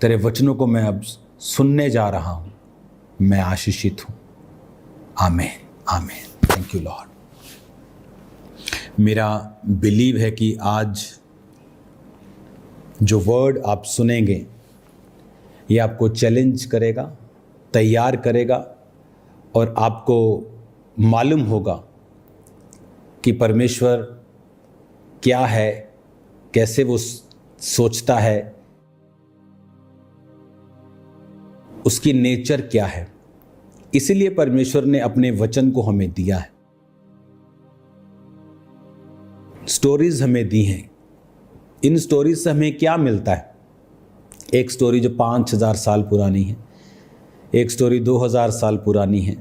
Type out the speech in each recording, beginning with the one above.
तेरे वचनों को मैं अब सुनने जा रहा हूँ, मैं आशीषित हूँ। आमीन, आमीन। Thank you Lord. मेरा बिलीव है कि आज जो वर्ड आप सुनेंगे ये आपको चैलेंज करेगा, तैयार करेगा और आपको मालूम होगा कि परमेश्वर क्या है, कैसे वो सोचता है, उसकी नेचर क्या है। इसीलिए परमेश्वर ने अपने वचन को हमें दिया है, स्टोरीज हमें दी हैं। इन स्टोरीज से हमें क्या मिलता है? एक स्टोरी जो 5000 साल पुरानी है, एक स्टोरी 2000 साल पुरानी है।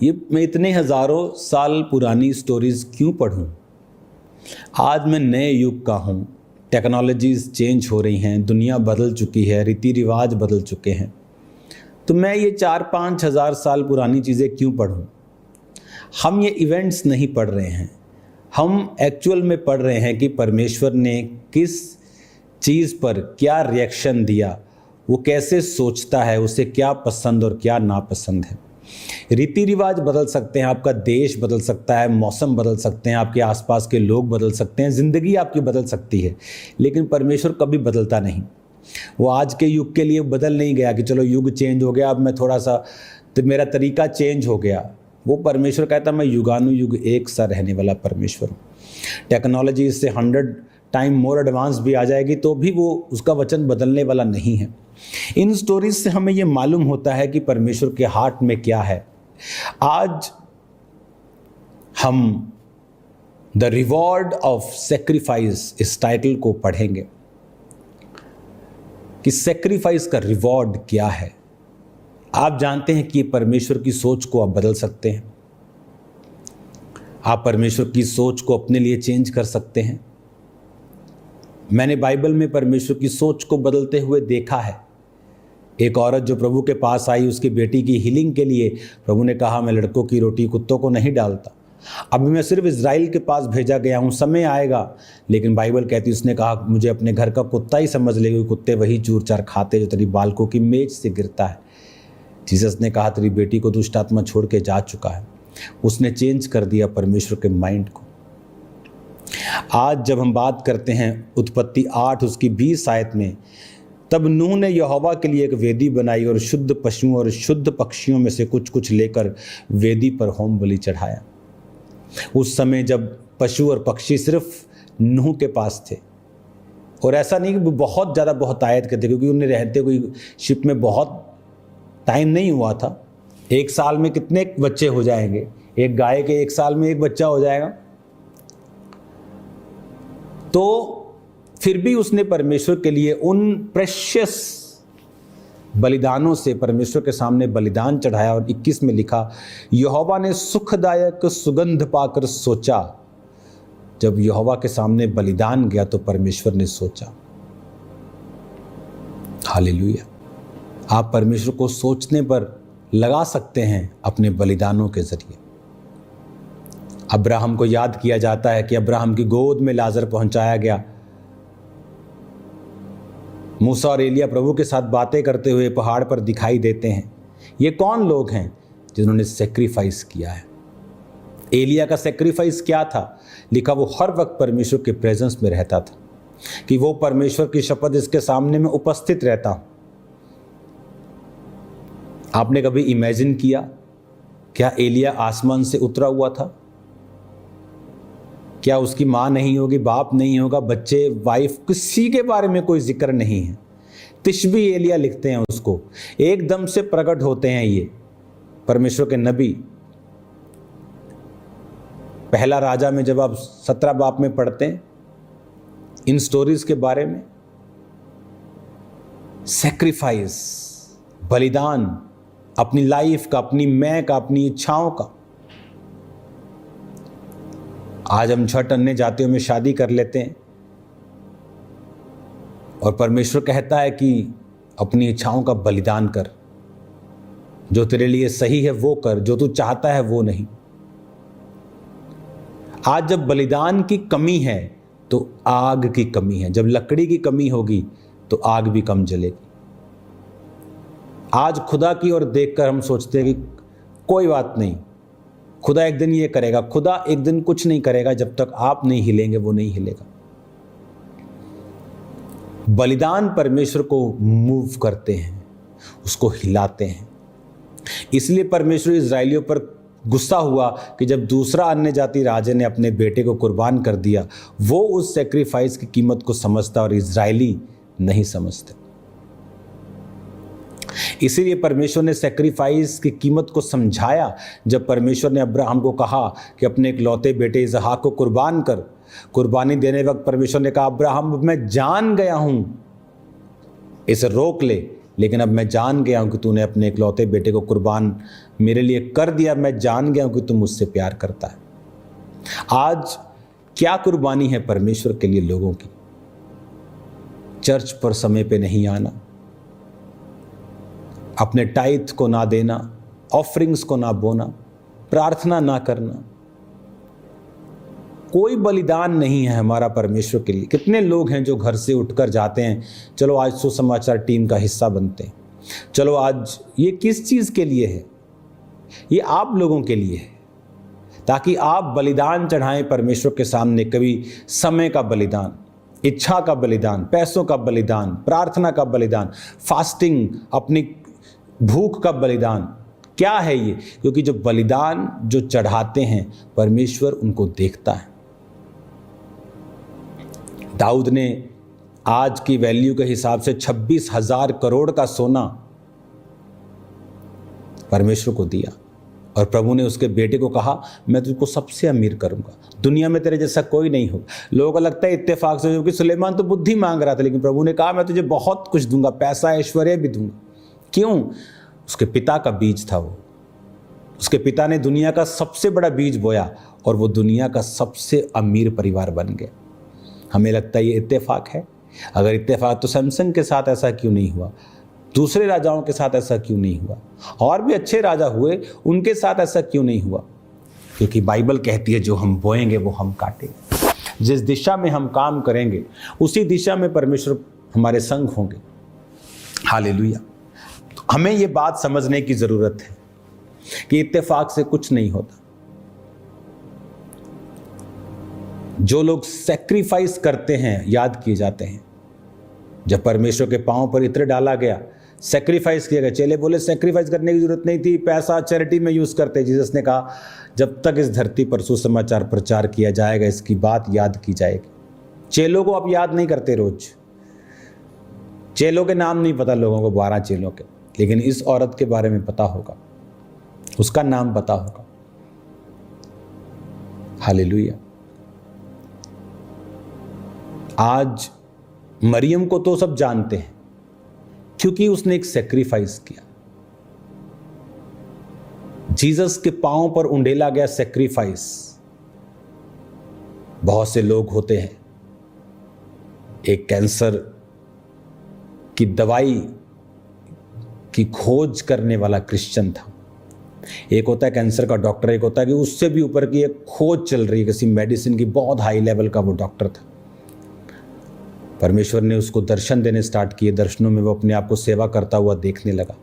ये मैं इतने हज़ारों साल पुरानी स्टोरीज क्यों पढ़ूं? आज मैं नए युग का हूँ, टेक्नोलॉजीज चेंज हो रही हैं, दुनिया बदल चुकी है, रीति रिवाज बदल चुके हैं, तो मैं ये 4-5 हज़ार साल पुरानी चीज़ें क्यों पढ़ूं? हम ये इवेंट्स नहीं पढ़ रहे हैं, हम एक्चुअल में पढ़ रहे हैं कि परमेश्वर ने किस चीज़ पर क्या रिएक्शन दिया, वो कैसे सोचता है, उसे क्या पसंद और क्या नापसंद है। रीति रिवाज बदल सकते हैं, आपका देश बदल सकता है, मौसम बदल सकते हैं, आपके आसपास के लोग बदल सकते हैं, ज़िंदगी आपकी बदल सकती है, लेकिन परमेश्वर कभी बदलता नहीं। वो आज के युग के लिए बदल नहीं गया कि चलो युग चेंज हो गया, अब मैं थोड़ा सा तो मेरा तरीका चेंज हो गया। वो परमेश्वर कहता मैं युगानुयुग एक सा रहने वाला परमेश्वर हूँ। टेक्नोलॉजी इससे 100 टाइम मोर एडवांस भी आ जाएगी तो भी वो उसका वचन बदलने वाला नहीं है। इन स्टोरीज से हमें ये मालूम होता है कि परमेश्वर के हार्ट में क्या है। आज हम द रिवॉर्ड ऑफ सेक्रीफाइस इस टाइटल को पढ़ेंगे कि सेक्रीफाइस का रिवॉर्ड क्या है। आप जानते हैं कि परमेश्वर की सोच को आप बदल सकते हैं, आप परमेश्वर की सोच को अपने लिए चेंज कर सकते हैं। मैंने बाइबल में परमेश्वर की सोच को बदलते हुए देखा है। एक औरत जो प्रभु के पास आई, उसकी बेटी की हीलिंग के लिए प्रभु ने कहा मैं लड़कों की रोटी कुत्तों को नहीं डालता, अभी मैं सिर्फ इज़राइल के पास भेजा गया हूँ, समय आएगा। लेकिन बाइबल कहती उसने कहा मुझे अपने घर का कुत्ता ही समझ ले, कुत्ते वही चूर चार खाते जो तेरी बालकों की मेज से गिरता है। जीसस ने कहा तेरी बेटी को दुष्ट आत्मा छोड़ के जा चुका है। उसने चेंज कर दिया परमेश्वर के माइंड को। आज जब हम बात करते हैं उत्पत्ति 8 उसकी 20 आयत में, तब नूह ने यहोवा के लिए एक वेदी बनाई और शुद्ध पशुओं और शुद्ध पक्षियों में से कुछ कुछ लेकर वेदी पर होम बलि चढ़ाया। उस समय जब पशु और पक्षी सिर्फ नूह के पास थे, और ऐसा नहीं कि बहुत ज़्यादा बहुतायत के थे, क्योंकि उन्हें रहते कोई शिप में बहुत टाइम नहीं हुआ था। एक साल में कितने बच्चे हो जाएंगे? एक गाय के एक साल में एक बच्चा हो जाएगा। तो फिर भी उसने परमेश्वर के लिए उन प्रेशियस बलिदानों से परमेश्वर के सामने बलिदान चढ़ाया। और 21 में लिखा यहोवा ने सुखदायक सुगंध पाकर सोचा। जब यहोवा के सामने बलिदान गया तो परमेश्वर ने सोचा। हालेलुया। आप परमेश्वर को सोचने पर लगा सकते हैं अपने बलिदानों के जरिए। अब्राहम को याद किया जाता है कि अब्राहम की गोद में लाजर पहुंचाया गया। मूसा और एलिया प्रभु के साथ बातें करते हुए पहाड़ पर दिखाई देते हैं। ये कौन लोग हैं जिन्होंने सेक्रीफाइस किया है? एलिया का सेक्रीफाइस क्या था? लिखा वो हर वक्त परमेश्वर के प्रेजेंस में रहता था, कि वो परमेश्वर की शपथ इसके सामने में उपस्थित रहता हूं। आपने कभी इमेजिन किया क्या एलिया आसमान से उतरा हुआ था? क्या उसकी माँ नहीं होगी, बाप नहीं होगा, बच्चे, वाइफ, किसी के बारे में कोई जिक्र नहीं है। तिशबी एलिया लिखते हैं उसको, एकदम से प्रकट होते हैं ये परमेश्वर के नबी। पहला राजा में जब आप 17 बाप में पढ़ते हैं इन स्टोरीज के बारे में, सेक्रीफाइस, बलिदान, अपनी लाइफ का, अपनी मैं का, अपनी इच्छाओं का। आज हम झट अन्य जातियों में शादी कर लेते हैं और परमेश्वर कहता है कि अपनी इच्छाओं का बलिदान कर, जो तेरे लिए सही है वो कर, जो तू चाहता है वो नहीं। आज जब बलिदान की कमी है तो आग की कमी है। जब लकड़ी की कमी होगी तो आग भी कम जलेगी। आज खुदा की ओर देखकर हम सोचते हैं कि कोई बात नहीं, खुदा एक दिन ये करेगा। खुदा एक दिन कुछ नहीं करेगा जब तक आप नहीं हिलेंगे, वो नहीं हिलेगा। बलिदान परमेश्वर को मूव करते हैं, उसको हिलाते हैं। इसलिए परमेश्वर इजरायलियों पर गुस्सा हुआ कि जब दूसरा अन्य जाति राजे ने अपने बेटे को कुर्बान कर दिया, वो उस सेक्रीफाइस की कीमत को समझता और इजरायली नहीं समझते। इसीलिए परमेश्वर ने सेक्रीफाइस की कीमत को समझाया जब परमेश्वर ने अब्राहम को कहा कि अपने इकलौते बेटे इसहाक को कुर्बान कर। कुर्बानी देने वक्त परमेश्वर ने कहा, अब्राहम मैं जान गया हूं, इसे रोक ले, लेकिन अब मैं जान गया हूं कि तूने अपने इकलौते बेटे को कुर्बान मेरे लिए कर दिया। मैं जान गया हूं कि तू मुझसे प्यार करता है। आज क्या कुर्बानी है परमेश्वर के लिए लोगों की? चर्च पर समय पे नहीं आना, अपने टाइथ को ना देना, ऑफरिंग्स को ना बोना, प्रार्थना ना करना। कोई बलिदान नहीं है हमारा परमेश्वर के लिए। कितने लोग हैं जो घर से उठकर जाते हैं, चलो आज सुसमाचार टीम का हिस्सा बनते हैं, चलो आज। ये किस चीज़ के लिए है? ये आप लोगों के लिए है, ताकि आप बलिदान चढ़ाएं परमेश्वर के सामने। कभी समय का बलिदान, इच्छा का बलिदान, पैसों का बलिदान, प्रार्थना का बलिदान, फास्टिंग, अपनी भूख का बलिदान। क्या है ये? क्योंकि जो बलिदान जो चढ़ाते हैं परमेश्वर उनको देखता है। दाऊद ने आज की वैल्यू के हिसाब से 26,000 करोड़ का सोना परमेश्वर को दिया, और प्रभु ने उसके बेटे को कहा, मैं तुझको सबसे अमीर करूंगा, दुनिया में तेरे जैसा कोई नहीं होगा। लोगों को लगता है इत्तेफाक से, क्योंकि सुलेमान तो बुद्धि मांग रहा था, लेकिन प्रभु ने कहा मैं तुझे बहुत कुछ दूंगा, पैसा ऐश्वर्य भी दूंगा। क्यों? उसके पिता का बीज था वो। उसके पिता ने दुनिया का सबसे बड़ा बीज बोया और वो दुनिया का सबसे अमीर परिवार बन गया। हमें लगता है ये इत्तेफाक है। अगर इत्तेफाक तो सैमसन के साथ ऐसा क्यों नहीं हुआ? दूसरे राजाओं के साथ ऐसा क्यों नहीं हुआ? और भी अच्छे राजा हुए, उनके साथ ऐसा क्यों नहीं हुआ? क्योंकि बाइबल कहती है जो हम बोएंगे वो हम काटेंगे। जिस दिशा में हम काम करेंगे उसी दिशा में परमेश्वर हमारे संग होंगे। हालेलुया। तो हमें ये बात समझने की जरूरत है कि इत्तेफाक से कुछ नहीं होता। जो लोग सैक्रिफाइस करते हैं याद किए जाते हैं। जब परमेश्वर के पांव पर इत्र डाला गया, सैक्रिफाइस किया गया। चेले बोले सैक्रिफाइस करने की जरूरत नहीं थी, पैसा चैरिटी में यूज करते। जीसस ने कहा जब तक इस धरती पर सुसमाचार प्रचार किया जाएगा इसकी बात याद की जाएगी। चेलों को आप याद नहीं करते रोज, चेलों के नाम नहीं पता लोगों को, 12 चेलों के, लेकिन इस औरत के बारे में पता होगा, उसका नाम पता होगा। हालेलुया। आज मरियम को तो सब जानते हैं क्योंकि उसने एक सैक्रिफाइस किया। जीसस के पांव पर उंडेला गया सैक्रिफाइस। बहुत से लोग होते हैं, एक कैंसर की दवाई की खोज करने वाला क्रिश्चियन था, एक होता है कैंसर का डॉक्टर, एक होता है कि उससे भी ऊपर की एक खोज चल रही है किसी मेडिसिन की, बहुत हाई लेवल का वो डॉक्टर था। परमेश्वर ने उसको दर्शन देने स्टार्ट किए, दर्शनों में वो अपने आप को सेवा करता हुआ देखने लगा।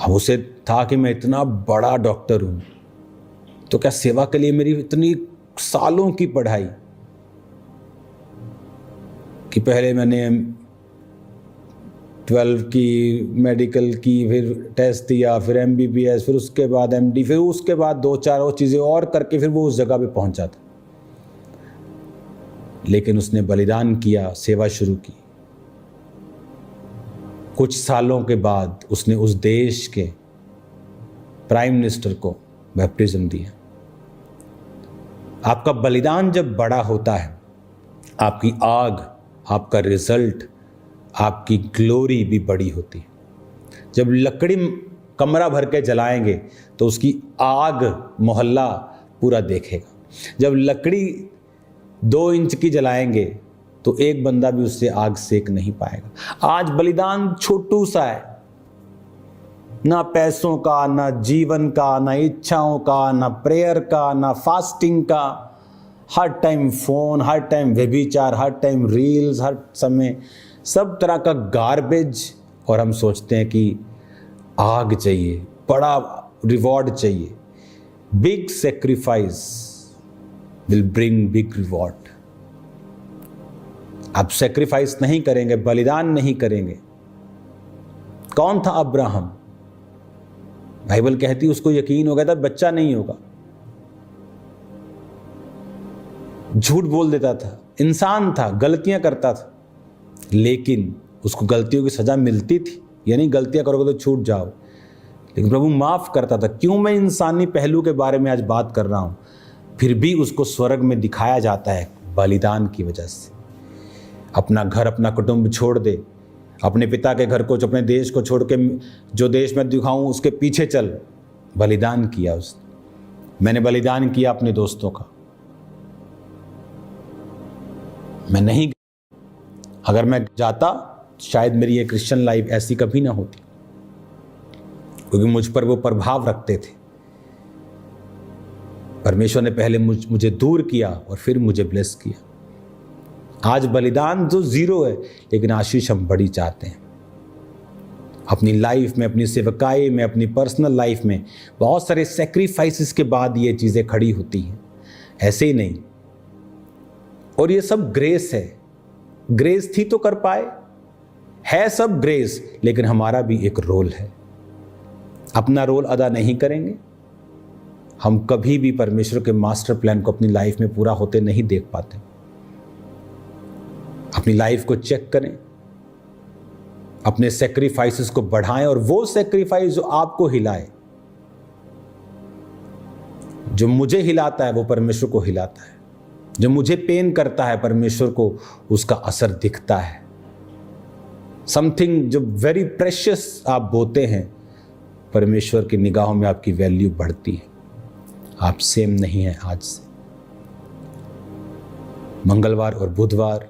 अब उसे था कि मैं इतना बड़ा डॉक्टर हूं तो क्या सेवा के लिए मेरी इतनी सालों की पढ़ाई, कि पहले मैंने 12 की मेडिकल की, फिर टेस्ट दिया, फिर MBBS, फिर उसके बाद MD, फिर उसके बाद 2-4 और चीज़ें और करके फिर वो उस जगह पे पहुंचा था। लेकिन उसने बलिदान किया, सेवा शुरू की। कुछ सालों के बाद उसने उस देश के प्राइम मिनिस्टर को बैप्टिज्म दिया। आपका बलिदान जब बड़ा होता है, आपकी आग, आपका रिजल्ट, आपकी ग्लोरी भी बड़ी होती है। जब लकड़ी कमरा भर के जलाएंगे तो उसकी आग मोहल्ला पूरा देखेगा। जब लकड़ी 2 इंच की जलाएंगे तो एक बंदा भी उससे आग सेक नहीं पाएगा। आज बलिदान छोटू सा है, ना पैसों का, ना जीवन का, ना इच्छाओं का, ना प्रेयर का, ना फास्टिंग का। हर टाइम फोन, हर टाइम व्यभिचार, हर टाइम रील्स, हर समय सब तरह का गार्बेज और हम सोचते हैं कि आग चाहिए, बड़ा रिवॉर्ड चाहिए। Big sacrifice will bring big reward. आप सेक्रीफाइस नहीं करेंगे, बलिदान नहीं करेंगे। कौन था अब्राहम? बाइबल कहती उसको यकीन हो गया था बच्चा नहीं होगा, झूठ बोल देता था, इंसान था, गलतियां करता था, लेकिन उसको गलतियों की सजा मिलती थी। यानी गलतियां करोगे तो छूट जाओ, लेकिन प्रभु माफ करता था। क्यों मैं इंसानी पहलू के बारे में आज बात कर रहा हूं? फिर भी उसको स्वर्ग में दिखाया जाता है बलिदान की वजह से। अपना घर, अपना कुटुंब छोड़ दे, अपने पिता के घर को, अपने देश को छोड़ के जो देश में दिखाऊं उसके पीछे चल। बलिदान किया उसने। मैंने बलिदान किया अपने दोस्तों का। मैं नहीं, अगर मैं जाता शायद मेरी ये क्रिश्चियन लाइफ ऐसी कभी ना होती, क्योंकि मुझ पर वो प्रभाव रखते थे। परमेश्वर ने पहले मुझे दूर किया और फिर मुझे ब्लेस किया। आज बलिदान जो जीरो है, लेकिन आशीष हम बड़ी चाहते हैं। अपनी लाइफ में, अपनी सेवकाई में, अपनी पर्सनल लाइफ में बहुत सारे सेक्रीफाइसेस के बाद ये चीज़ें खड़ी होती हैं, ऐसे ही नहीं। और ये सब ग्रेस है। ग्रेस थी तो कर पाए, है सब ग्रेस, लेकिन हमारा भी एक रोल है। अपना रोल अदा नहीं करेंगे, हम कभी भी परमेश्वर के मास्टर प्लान को अपनी लाइफ में पूरा होते नहीं देख पाते। अपनी लाइफ को चेक करें, अपने सेक्रीफाइसेस को बढ़ाएं, और वो सेक्रीफाइस जो आपको हिलाए, जो मुझे हिलाता है वो परमेश्वर को हिलाता है। जो मुझे पेन करता है, परमेश्वर को उसका असर दिखता है। समथिंग जो वेरी प्रेशियस आप बोते हैं, परमेश्वर की निगाहों में आपकी वैल्यू बढ़ती है। आप सेम नहीं है आज से। मंगलवार और बुधवार